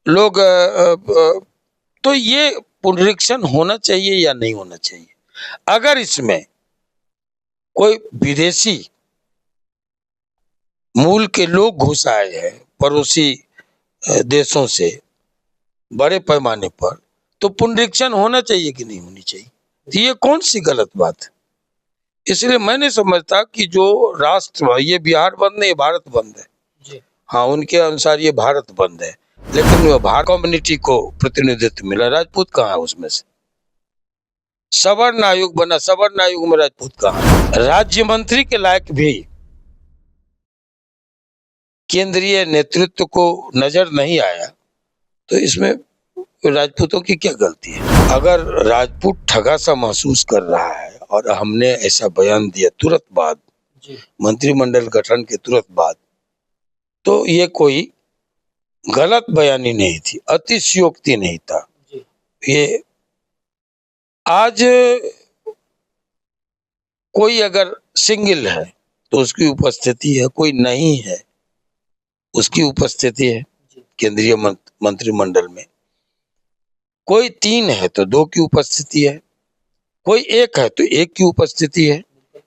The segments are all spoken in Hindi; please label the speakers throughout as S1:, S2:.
S1: लोग तो ये पुनरीक्षण होना चाहिए या नहीं होना चाहिए? अगर इसमें कोई विदेशी मूल के लोग घुस आए हैं पड़ोसी देशों से बड़े पैमाने पर, तो पुनरीक्षण होना चाहिए कि नहीं होनी चाहिए? तो ये कौन सी गलत बात है? इसलिए मैं नहीं समझता कि जो राष्ट्र, ये बिहार बंद नहीं, भारत बंद है जी। हाँ, उनके अनुसार ये भारत बंद है, लेकिन वो भारत कम्युनिटी को प्रतिनिधित्व मिला, राजपूत कहाँ है उसमें से? सवर्ण आयोग बना, सवर्ण आयोग में राजपूत कहाँ है? राज्य मंत्री के लायक भी केंद्रीय नेतृत्व को नजर नहीं आया, तो इसमें राजपूतों की क्या गलती है? अगर राजपूत ठगा सा महसूस कर रहा है और हमने ऐसा बयान दिया तुरंत बाद, मंत्रिमंडल गठन के तुरंत बाद, तो ये कोई गलत बयानी नहीं थी, अतिशयोक्ति नहीं था। ये आज कोई अगर सिंगल है तो उसकी उपस्थिति है, कोई नहीं है उसकी उपस्थिति है केंद्रीय मंत्रिमंडल में, कोई 3 है तो 2 की उपस्थिति है, कोई 1 है तो 1 की उपस्थिति है।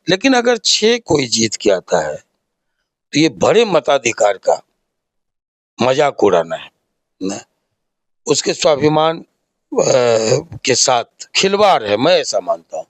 S1: लेकिन अगर 6 कोई जीत के आता है तो ये बड़े मताधिकार का मजाक उड़ाना है ना, उसके स्वाभिमान के साथ खिलवाड़ है, मैं ऐसा मानता हूँ।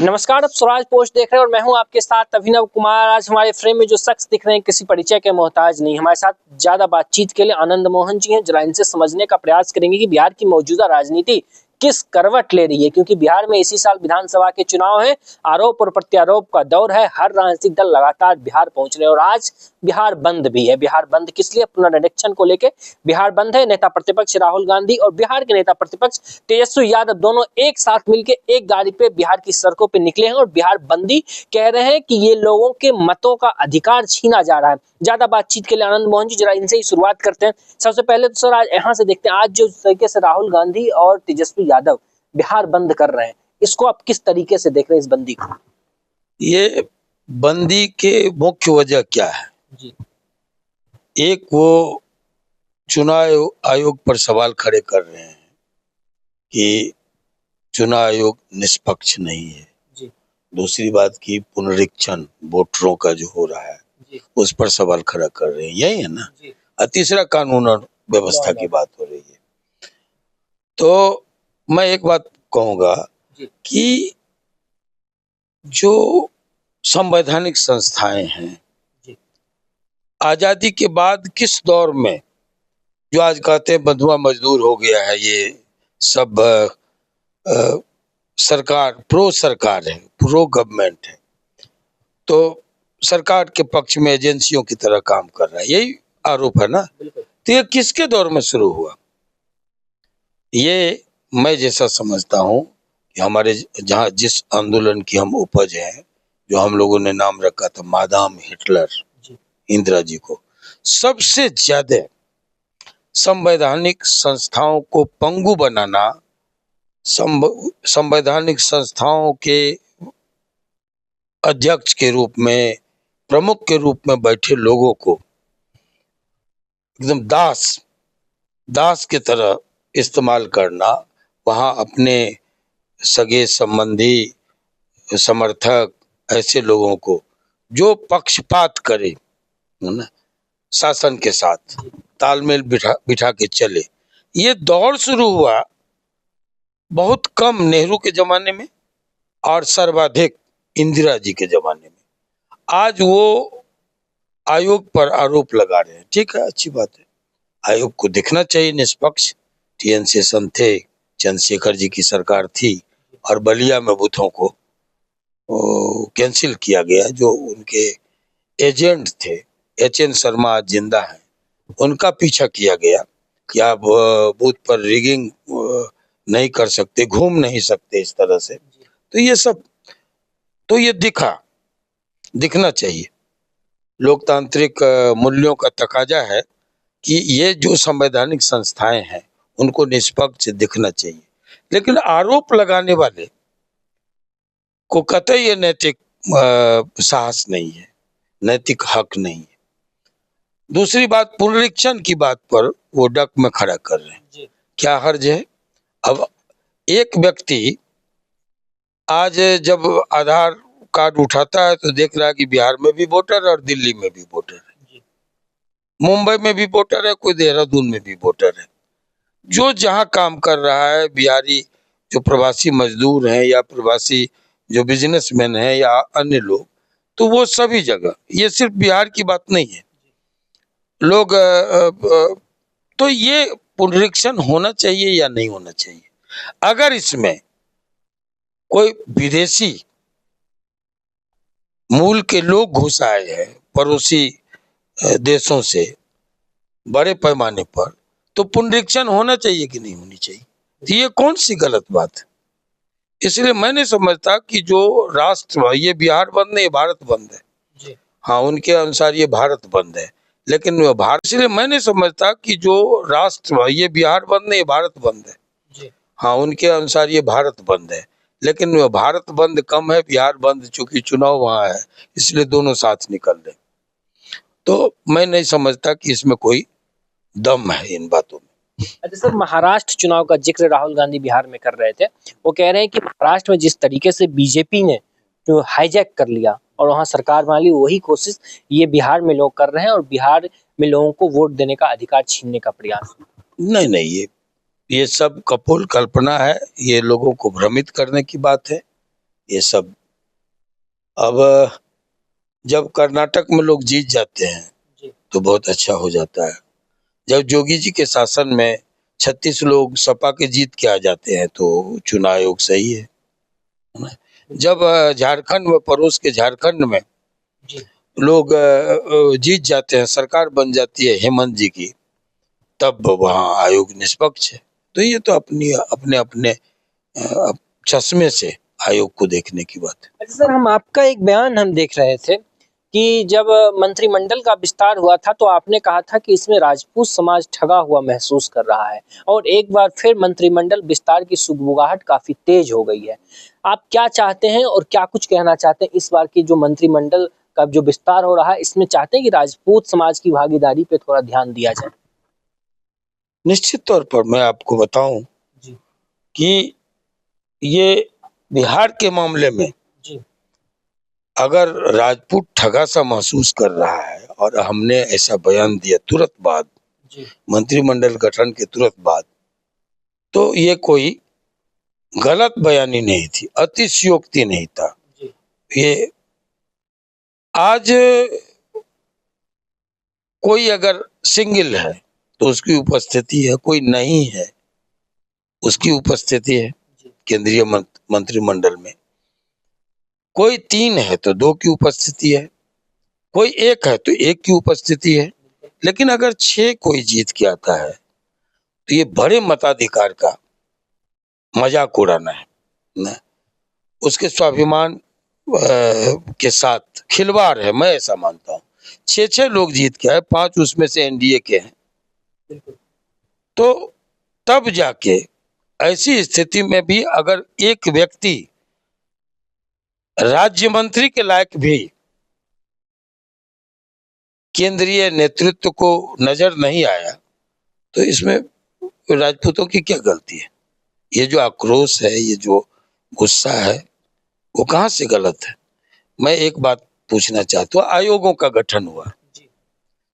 S2: नमस्कार, आप स्वराज पोस्ट देख रहे हैं और मैं हूं आपके साथ अभिनव कुमार। आज हमारे फ्रेम में जो शख्स दिख रहे हैं किसी परिचय के मोहताज नहीं। हमारे साथ ज्यादा बातचीत के लिए आनंद मोहन जी हैं। जरा इनसे समझने का प्रयास करेंगे कि बिहार की मौजूदा राजनीति किस करवट ले रही है, क्योंकि बिहार में इसी साल विधानसभा के चुनाव है, आरोप और प्रत्यारोप का दौर है, हर राजनीतिक दल लगातार बिहार पहुंच रहे हैं और आज बिहार बंद भी है। बिहार बंद किस लिए? पुनरीक्षण को लेकर बिहार बंद है। नेता प्रतिपक्ष राहुल गांधी और बिहार के नेता प्रतिपक्ष तेजस्वी यादव दोनों एक साथ मिलकर एक गाड़ी पे बिहार की सड़कों पे निकले हैं और बिहार बंदी कह रहे हैं कि ये लोगों के मतों का अधिकार छीना जा रहा है। ज्यादा बातचीत के लिए आनंद मोहन जी, जरा इनसे ही शुरुआत करते हैं। सबसे पहले तो सर, आज यहाँ से देखते हैं, आज जो तरीके से राहुल गांधी और तेजस्वी यादव बिहार बंद कर रहे हैं, इसको आप किस तरीके से देख रहे हैं इस बंदी को?
S1: ये बंदी के मुख्य वजह क्या है जी? एक, वो चुनाव आयोग पर सवाल खड़े कर रहे हैं कि चुनाव आयोग निष्पक्ष नहीं है जी। दूसरी बात की पुनरीक्षण वोटरों का जो हो रहा है जी, उस पर सवाल खड़ा कर रहे हैं, यही है ना जी। और तीसरा कानून और व्यवस्था की बात हो रही है। तो मैं एक बात कहूंगा कि जो संवैधानिक संस्थाएं हैं, आजादी के बाद किस दौर में, जो आज कहते हैं बंधुआ मजदूर हो गया है, ये सब सरकार सरकार है, प्रो गवर्नमेंट है, तो सरकार के पक्ष में एजेंसियों की तरह काम कर रहा है, यही आरोप है ना। तो ये किसके दौर में शुरू हुआ? ये मैं जैसा समझता हूँ कि हमारे जहाँ जिस आंदोलन की हम उपज है, जो हम लोगों ने नाम रखा था मादाम हिटलर, इंदिरा जी को, सबसे ज्यादा संवैधानिक संस्थाओं को पंगु बनाना, संवैधानिक संस्थाओं के अध्यक्ष के रूप में, प्रमुख के रूप में बैठे लोगों को एकदम दास की तरह इस्तेमाल करना, वहां अपने सगे संबंधी, समर्थक, ऐसे लोगों को जो पक्षपात करे ना, शासन के साथ तालमेल बिठा के चले, ये दौर शुरू हुआ बहुत कम नेहरू के जमाने में और सर्वाधिक इंदिरा जी के जमाने में। आज वो आयोग पर आरोप लगा रहे हैं, ठीक है, अच्छी बात है, आयोग को दिखना चाहिए निष्पक्ष। टीएन शेषन थे, चंद्रशेखर जी की सरकार थी और बलिया में बूथों को कैंसिल किया गया, जो उनके एजेंट थे, एचएन शर्मा आज जिंदा हैं, उनका पीछा किया गया कि आप बूथ पर रिगिंग नहीं कर सकते, घूम नहीं सकते इस तरह से। तो ये सब, तो ये दिखना चाहिए। लोकतांत्रिक मूल्यों का तकाजा है कि ये जो संवैधानिक संस्थाएं हैं उनको निष्पक्ष दिखना चाहिए। लेकिन आरोप लगाने वाले को कतई ये नैतिक साहस नहीं है, नैतिक हक नहीं है। दूसरी बात, पुनरीक्षण की बात पर वो डक में खड़ा कर रहे हैं।
S2: जी।
S1: क्या हर्ज है? अब एक व्यक्ति आज जब आधार कार्ड उठाता है तो देख रहा है कि बिहार में भी वोटर है और दिल्ली में भी वोटर है,
S2: जी।
S1: मुंबई में भी वोटर है, कोई देहरादून में भी वोटर है। जो जहां काम कर रहा है, बिहारी जो प्रवासी मजदूर हैं या प्रवासी जो बिजनेसमैन हैं या अन्य लोग, तो वो सभी जगह, ये सिर्फ बिहार की बात नहीं है। लोग तो ये पुनरीक्षण होना चाहिए या नहीं होना चाहिए? अगर इसमें कोई विदेशी मूल के लोग घुस आए हैं पड़ोसी देशों से बड़े पैमाने पर, तो पुनरीक्षण होना चाहिए कि नहीं होनी चाहिए? तो ये कौन सी गलत बात है? इसलिए मैं नहीं समझता कि जो राष्ट्र, ये बिहार बंद नहीं, भारत बंद है।
S2: जी।
S1: हाँ, उनके अनुसार ये भारत बंद है, लेकिन भारत, इसलिए मैं नहीं समझता कि जो राष्ट्र, ये बिहार बंद नहीं, भारत बंद है।
S2: जी।
S1: हाँ, उनके अनुसार ये भारत बंद है, लेकिन भारत बंद कम है, बिहार बंद, चूंकि चुनाव वहां है, इसलिए दोनों साथ निकल रहे। तो मैं नहीं समझता कि इसमें कोई दम है इन बातों में।
S2: अच्छा सर, महाराष्ट्र चुनाव का जिक्र राहुल गांधी बिहार में कर रहे थे। वो कह रहे हैं कि महाराष्ट्र में जिस तरीके से बीजेपी ने जो हाईजैक कर लिया और वहां सरकार बना ली, वही कोशिश ये बिहार में लोग कर रहे हैं और बिहार में लोगों को वोट देने का अधिकार छीनने का प्रयास।
S1: नहीं नहीं, ये सब कपोल कल्पना है, ये लोगों को भ्रमित करने की बात है ये सब। अब जब कर्नाटक में लोग जीत जाते हैं
S2: जी।
S1: तो बहुत अच्छा हो जाता है। जब जोगी जी के शासन में 36 लोग सपा के जीत के आ जाते हैं तो चुनाव आयोग सही है ना? जब झारखंड में, पड़ोस के झारखंड में
S2: जी।
S1: लोग जीत जाते हैं, सरकार बन जाती है हेमंत जी की, तब वहाँ आयोग निष्पक्ष है। तो ये तो अपनी अपने अपने चश्मे से आयोग को देखने की बात है।
S2: अच्छा सर, हम आपका एक बयान हम देख रहे थे कि जब मंत्रिमंडल का विस्तार हुआ था तो आपने कहा था कि इसमें राजपूत समाज ठगा हुआ महसूस कर रहा है और एक बार फिर मंत्रिमंडल विस्तार की सुगबुगाहट काफी तेज हो गई है। आप क्या चाहते हैं और क्या कुछ कहना चाहते हैं इस बार की जो मंत्रिमंडल का जो विस्तार हो रहा है, इसमें चाहते हैं कि राजपूत समाज की भागीदारी पे थोड़ा ध्यान दिया जाए?
S1: निश्चित तौर पर मैं आपको बताऊं
S2: जी।
S1: कि ये बिहार के मामले में
S2: जी।
S1: अगर राजपूत ठगा सा महसूस कर रहा है और हमने ऐसा बयान दिया तुरंत बाद,
S2: जी।
S1: मंत्रिमंडल गठन के तुरंत बाद, तो ये कोई गलत बयानी नहीं थी, अतिशयोक्ति नहीं था।
S2: जी।
S1: ये आज कोई अगर सिंगल है तो उसकी उपस्थिति है, कोई नहीं है उसकी उपस्थिति है केंद्रीय मंत्रिमंडल में, कोई 3 है तो 2 की उपस्थिति है, कोई 1 है तो 1 की उपस्थिति है। लेकिन अगर 6 कोई जीत के आता है तो ये बड़े मताधिकार का मजाक उड़ाना है ना, उसके स्वाभिमान के साथ खिलवाड़ है, मैं ऐसा मानता हूँ। 6 लोग जीत के आए, 5 उसमें से एनडीए के हैं, तो तब जाके ऐसी स्थिति में भी अगर एक व्यक्ति राज्य मंत्री के लायक भी केंद्रीय नेतृत्व को नजर नहीं आया, तो इसमें राजपूतों की क्या गलती है? ये जो आक्रोश है, ये जो गुस्सा है, वो कहाँ से गलत है? मैं एक बात पूछना चाहता हूँ, आयोगों का गठन हुआ,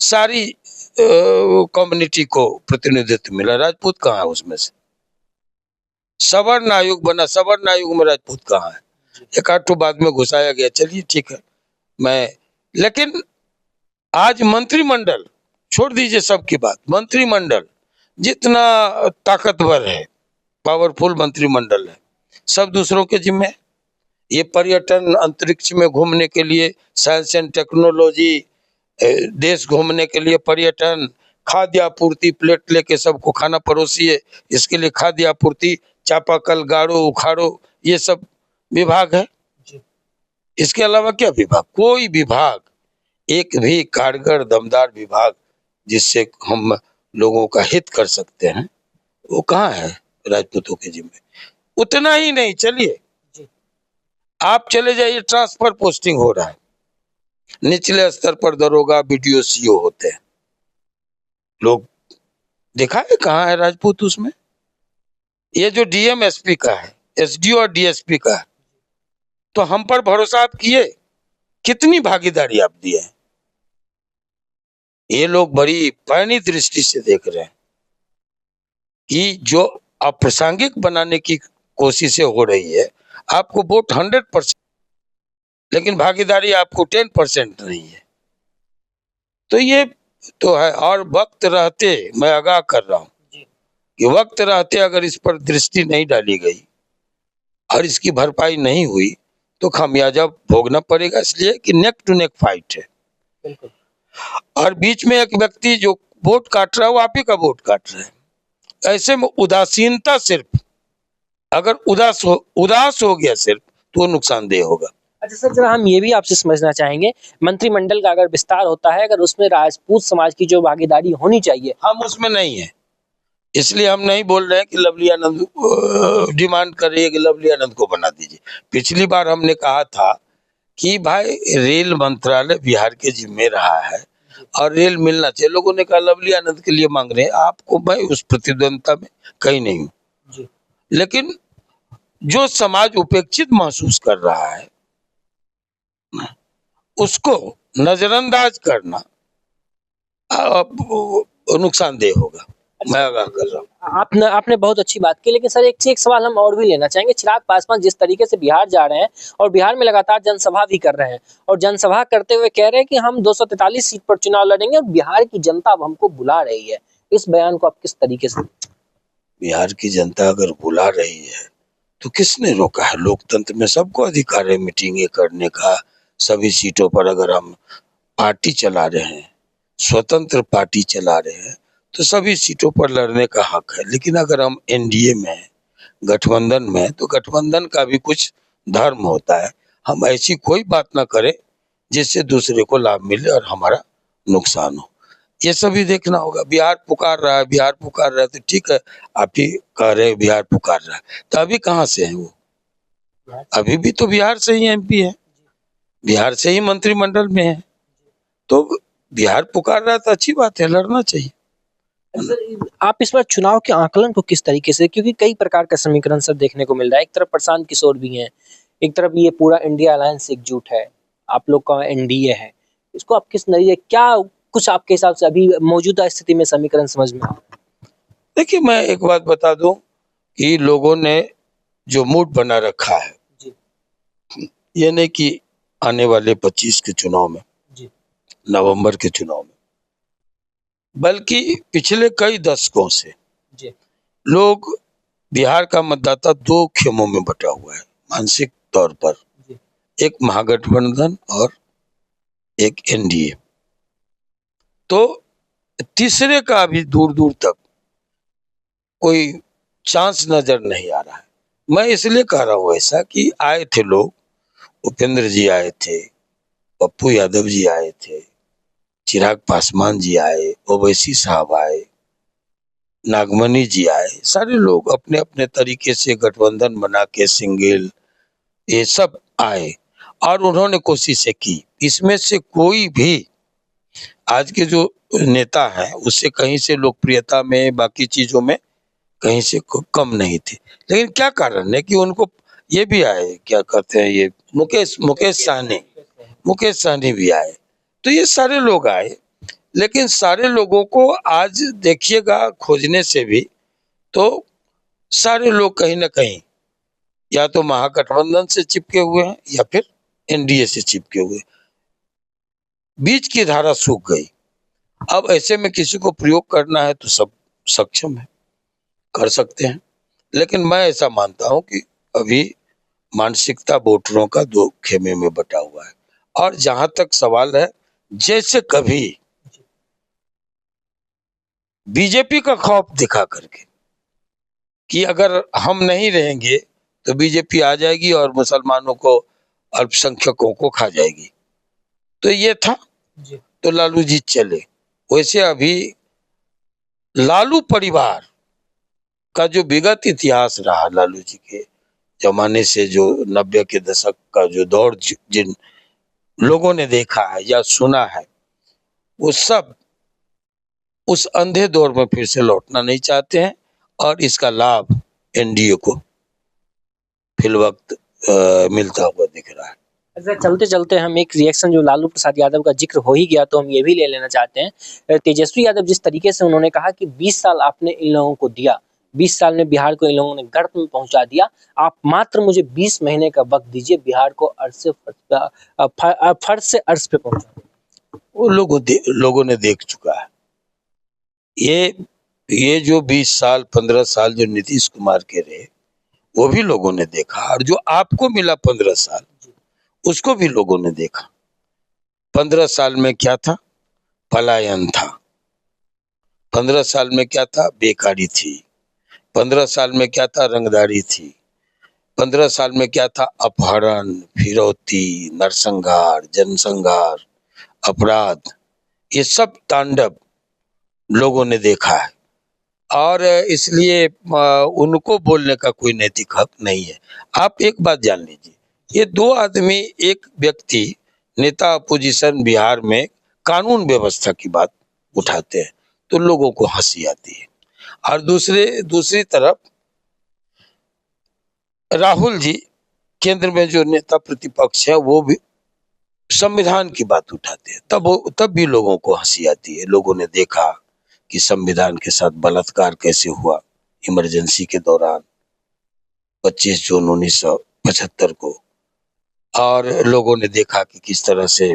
S1: सारी कम्युनिटी को प्रतिनिधित्व मिला, राजपूत कहाँ है उसमें से? सवर्ण आयोग बना, सवर्ण आयोग में राजपूत कहाँ है? एक आध बाद में घुसाया गया, चलिए ठीक है, मैं, लेकिन आज मंत्रिमंडल, छोड़ दीजिए सबकी बात, मंत्रिमंडल जितना ताकतवर है, पावरफुल मंत्रिमंडल है, सब दूसरों के जिम्मे। ये पर्यटन, अंतरिक्ष में घूमने के लिए साइंस एंड टेक्नोलॉजी, देश घूमने के लिए पर्यटन, खाद्य आपूर्ति, प्लेट लेके सबको खाना परोसिए, इसके लिए खाद्य आपूर्ति, चापाकल गाड़ो उखाड़ो, ये सब विभाग है। इसके अलावा क्या विभाग? कोई विभाग, एक भी कारगर दमदार विभाग जिससे हम लोगों का हित कर सकते हैं, वो कहाँ है राजपूतों के जिम्मे? उतना ही नहीं, चलिए आप चले जाइए, ट्रांसफर पोस्टिंग हो रहा है, निचले स्तर पर दरोगा बीडीओ सीओ होते हैं लोग। देखा है कहाँ है राजपूत उसमें? ये जो डीएम एसपी का है, एसडीओ और डीएसपी का है, तो हम पर भरोसा आप किए, कितनी भागीदारी आप दिए? ये लोग बड़ी पैनी दृष्टि से देख रहे हैं कि जो अप्रासंगिक बनाने की कोशिशें हो रही है, आपको वोट 100%, लेकिन भागीदारी आपको 10% नहीं है। तो ये तो है। और वक्त रहते, मैं आगाह कर रहा हूं कि वक्त रहते अगर इस पर दृष्टि नहीं डाली गई और इसकी भरपाई नहीं हुई तो खामियाजा भोगना पड़ेगा, इसलिए कि नेक टू नेक फाइट है। और बीच में एक व्यक्ति जो वोट काट रहा है, वो आप ही का वोट काट रहा है। ऐसे में उदासीनता, सिर्फ अगर उदास हो गया सिर्फ, तो नुकसानदेह होगा।
S2: अच्छा सर, जरा हम ये भी आपसे समझना चाहेंगे, मंत्रिमंडल का अगर विस्तार होता है, अगर उसमें राजपूत समाज की जो भागीदारी होनी चाहिए,
S1: हम उसमें नहीं है, इसलिए हम नहीं बोल रहे हैं कि लवली आनंद डिमांड कर रही है कि लवली आनंद को बना दीजिए। पिछली बार हमने कहा था कि भाई रेल मंत्रालय बिहार के जिम्मे रहा है और रेल मिलना चाहिए। लोगों ने कहा लवली आनंद के लिए मांग रहे हैं, आपको मैं उस प्रतिद्वंदता में कहीं नहीं हूँ। लेकिन जो समाज उपेक्षित महसूस कर रहा है, उसको नजरअंदाज करना नुकसानदेह होगा। मैं आगाह कर रहा हूँ।
S2: आपने बहुत अच्छी बात की, लेकिन सर एक सवाल हम और भी लेना चाहेंगे। चिराग पासवान जिस तरीके से बिहार जा रहे हैं और बिहार में लगातार जनसभा भी कर रहे हैं, और जनसभा करते हुए कह रहे हैं कि हम 243 सीट पर चुनाव लड़ेंगे और बिहार की जनता अब हमको बुला रही है। इस बयान को आप किस तरीके से?
S1: बिहार की जनता अगर बुला रही है तो किसने रोका है? लोकतंत्र में सबको अधिकार है मीटिंगें करने का। सभी सीटों पर अगर हम पार्टी चला रहे हैं, स्वतंत्र पार्टी चला रहे हैं, तो सभी सीटों पर लड़ने का हक है। लेकिन अगर हम एनडीए में, गठबंधन में, तो गठबंधन का भी कुछ धर्म होता है। हम ऐसी कोई बात ना करें जिससे दूसरे को लाभ मिले और हमारा नुकसान हो। ये सभी देखना होगा। बिहार पुकार रहा है, बिहार पुकार रहा है, तो ठीक है, आप ही कह रहे हैं बिहार पुकार रहा है, तो अभी कहाँ से है वो? अभी भी तो बिहार से ही एमपी है, बिहार से ही मंत्रिमंडल में है। तो बिहार पुकार रहा है तो अच्छी बात है, लड़ना चाहिए।
S2: आप इस बार चुनाव के आकलन को किस तरीके से, क्योंकि कई प्रकार का समीकरण सब देखने को मिल रहा है। एक तरफ प्रशांत किशोर भी हैं, एक तरफ ये पूरा इंडिया अलायंस एकजुट है, आप लोग का एनडीए है, इसको आप किस नजरिए, क्या कुछ आपके हिसाब से अभी मौजूदा स्थिति में समीकरण समझ में आ रहा है?
S1: देखिए, मैं एक बात बता दूं कि लोगों ने जो मूड बना रखा है, ये नहीं कि आने वाले 25 के चुनाव में, नवंबर के चुनाव में, बल्कि पिछले कई दशकों से लोग, बिहार का मतदाता दो खेमों में बटा हुआ है मानसिक तौर पर, एक महागठबंधन और एक एनडीए। तो तीसरे का भी दूर दूर तक कोई चांस नजर नहीं आ रहा है। मैं इसलिए कह रहा हूँ ऐसा कि आए थे लोग, उपेंद्र जी आए थे, पप्पू यादव जी आए थे, चिराग पासवान जी आए, ओवैसी साहब आए, नागमणि जी आए, सारे लोग अपने अपने तरीके से गठबंधन बना के सिंगल, ये सब आए और उन्होंने कोशिशें की। इसमें से कोई भी आज के जो नेता है उससे कहीं से लोकप्रियता में, बाकी चीजों में कहीं से कम नहीं थे। लेकिन क्या कारण है कि उनको ये भी आए, क्या कहते हैं, ये मुकेश सहनी भी आए। तो ये सारे लोग आए, लेकिन सारे लोगों को आज देखिएगा खोजने से भी, तो सारे लोग कहीं ना कहीं या तो महागठबंधन से चिपके हुए हैं या फिर एनडीए से चिपके हुए। बीच की धारा सूख गई। अब ऐसे में किसी को प्रयोग करना है तो सब सक्षम है, कर सकते हैं। लेकिन मैं ऐसा मानता हूं कि अभी मानसिकता वोटरों का दो खेमे में बटा हुआ है। और जहां तक सवाल है, जैसे कभी बीजेपी का खौफ दिखा करके कि अगर हम नहीं रहेंगे तो बीजेपी आ जाएगी और मुसलमानों को, अल्पसंख्यकों को खा जाएगी, तो ये था, तो लालू जी चले। वैसे अभी लालू परिवार का जो विगत इतिहास रहा लालू जी के, जमाने से जो 90 के दशक का जो दौर जिन लोगों ने देखा है या सुना है, वो सब उस अंधे दौर में फिर से लौटना नहीं चाहते हैं और इसका लाभ एनडीए को फिलवक्त मिलता हुआ दिख रहा है।
S2: अच्छा, चलते चलते हम एक रिएक्शन जो लालू प्रसाद यादव का जिक्र हो ही गया तो हम ये भी ले लेना चाहते हैं। तेजस्वी यादव जिस तरीके से उन्होंने कहा कि 20 साल आपने इन लोगों को दिया, 20 साल में बिहार को इन लोगों ने गर्त में पहुंचा दिया, आप मात्र मुझे 20 महीने का वक्त दीजिए, बिहार को फर्श से अर्श पे पहुंचा।
S1: वो लोगों ने देख चुका है। ये जो 20 साल 15 साल जो नीतीश कुमार के रहे, वो भी लोगों ने देखा, और जो आपको मिला 15 साल, उसको भी लोगों ने देखा। 15 साल में क्या था? पलायन था। 15 साल में क्या था? बेकारी थी। 15 साल में क्या था? रंगदारी थी। 15 साल में क्या था? अपहरण, फिरौती, नरसंहार, जनसंहार, अपराध, ये सब तांडव लोगों ने देखा है, और इसलिए उनको बोलने का कोई नैतिक हक नहीं है। आप एक बात जान लीजिए, ये दो आदमी, एक व्यक्ति नेता अपोजिशन बिहार में कानून व्यवस्था की बात उठाते हैं तो लोगों को हंसी आती है, और दूसरी तरफ राहुल जी केंद्र में जो नेता प्रतिपक्ष है, वो भी संविधान की बात उठाते हैं, तब भी लोगों को हंसी आती है। लोगों ने देखा कि संविधान के साथ बलात्कार कैसे हुआ इमरजेंसी के दौरान 25 जून 1975 को, और लोगों ने देखा कि किस तरह से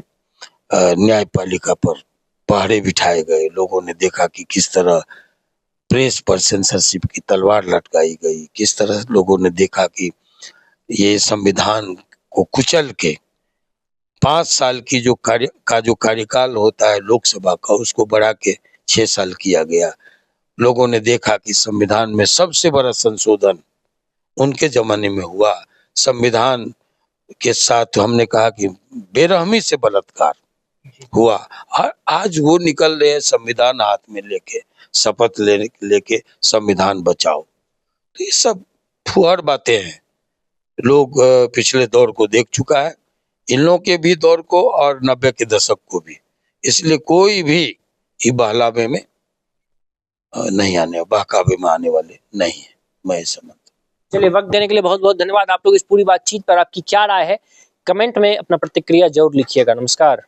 S1: न्यायपालिका पर पहरे बिठाए गए। लोगों ने देखा कि किस तरह प्रेस पर सेंसरशिप की तलवार लटकाई गई। किस तरह लोगों ने देखा कि ये संविधान को कुचल के 5 साल की जो कार्यकाल होता है लोकसभा का, उसको बढ़ा के 6 साल किया गया। लोगों ने देखा कि संविधान में सबसे बड़ा संशोधन उनके जमाने में हुआ। संविधान के साथ हमने कहा कि बेरहमी से बलात्कार हुआ, और आज वो निकल रहे हैं संविधान हाथ में लेके, शपथ लेके संविधान बचाओ। तो ये सब फुहड़ बातें हैं। लोग पिछले दौर को देख चुका है, इन लोगों के भी दौर को और 90 के दशक को भी, इसलिए कोई भी बहलावे में बहकावे में आने वाले नहीं है, मैं समझता।
S2: चलिए, वक्त देने के लिए बहुत बहुत धन्यवाद। आप लोग इस पूरी बातचीत पर आपकी क्या राय है, कमेंट में अपना प्रतिक्रिया जरूर लिखिएगा। नमस्कार।